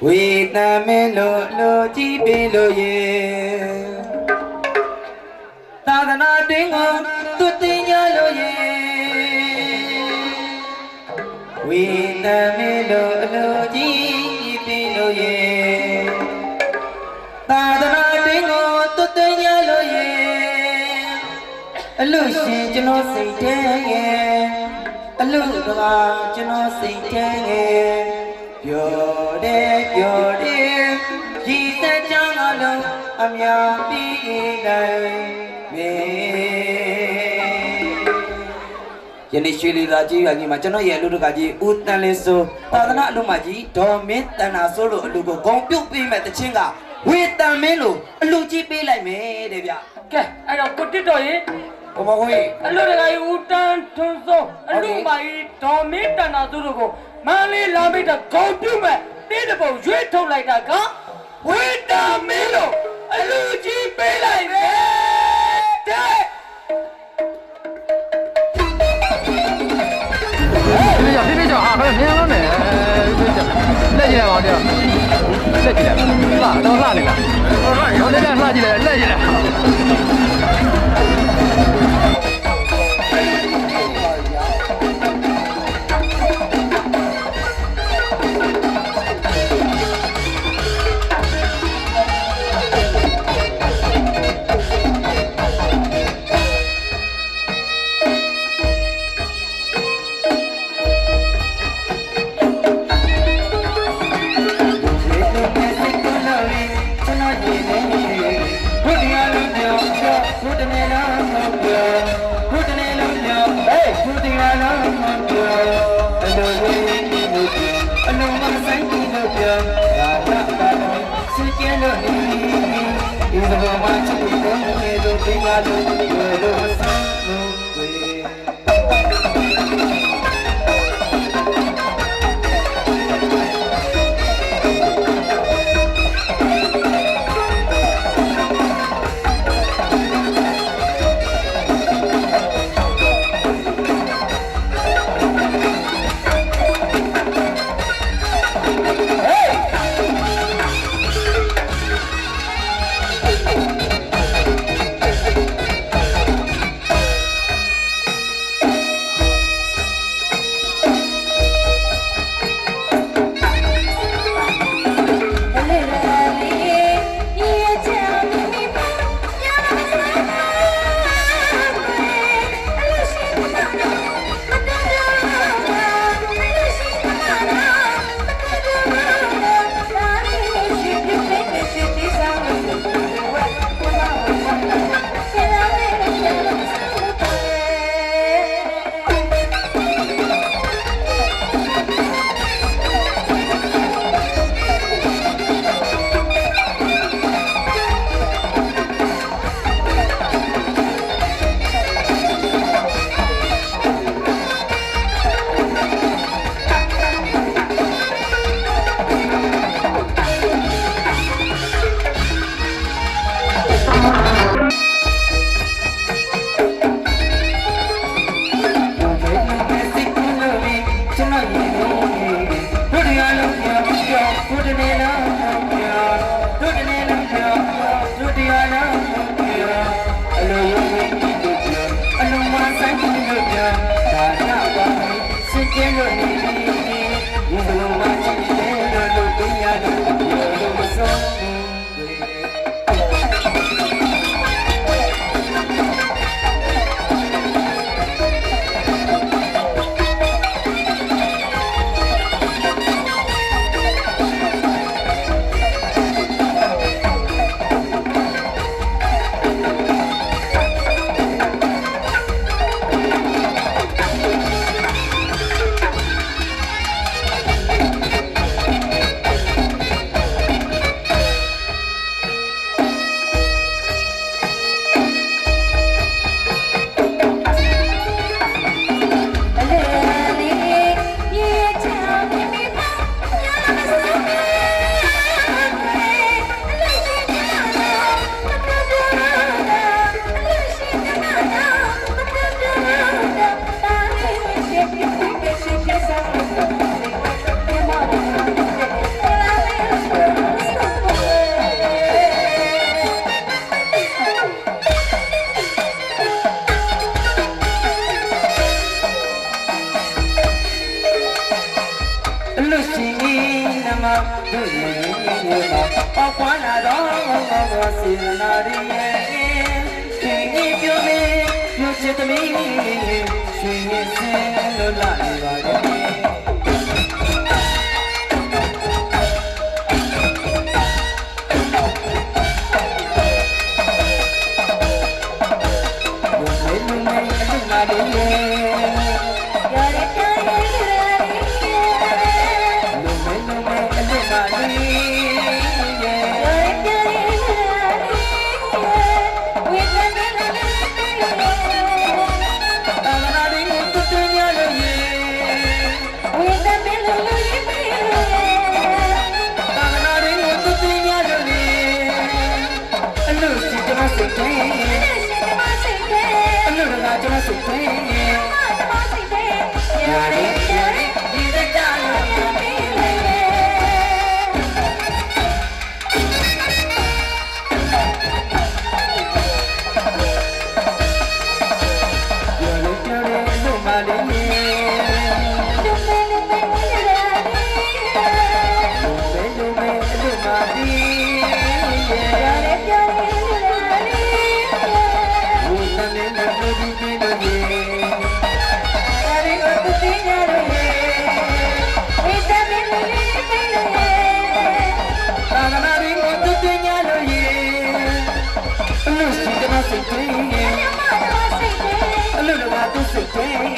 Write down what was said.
ဝေတံမင်းလိုလိုကြည့်ပေးလို့ရေသာသနာတင်းကိုသူတင်ကြလို့ရေဝေတံမင်းလိုလိုကြည့်ပေးလို့ရေသာသနာတင်းကိုသူတင်ကြလို့ရေအလို့ရှင်ကျွန်တော်စိတ်ထဲရဲ့အလို့ကကျွန်တော်စိတ်ထဲရဲ့ပျော်တယ်ပျော်တယ်ဒီစက်ကြောင်းအလုံးအများပြီးတိုင်းမေယနေ့ရွှေလီသာကြီးကကြီးမှာကျွန်တော်ရဲ့အလူတကကြီးဦးတန်လေးစိုးသာသနာအလုံးမကြီးဒေါ်မင်းတန်နာစိုးလို့အလူကိုဂုံပြုတ်ပေးမဲ့တခြင်းကဝေတံမင်းလို့အလူကြီးပေးလိုက်မယ်တဲ့ဗျကဲအဲ့တော့ကိုတစ်တော်ရေဘမခွေးအလူတကကြီးဦးတန်ထွန်းစိုးအလူမကြီးဒေါ်မင်းတန်နာစိုးတို့ကိုမန်းလေးလာမိတဲ့ဂုံပြုတ်မဲ့တေးတပုံရွေးထုတ်လိုက်တာကဝေတံမင်းလို့အလူကြီးပေးလိုက်မယ်တဲ့别叫啊！快点，别弄呢！来起来吧，这，来起来，都拉来了，我这边拉起来，来起来。ဟ တို့ရဲ့မှာပေါကွာလာတော့စေနာရီရဲ့ဒီပြိုမေပြိုချစ်သမီးရွှေရည်စင်လို့လာနေပါတော့စိတ်တွေ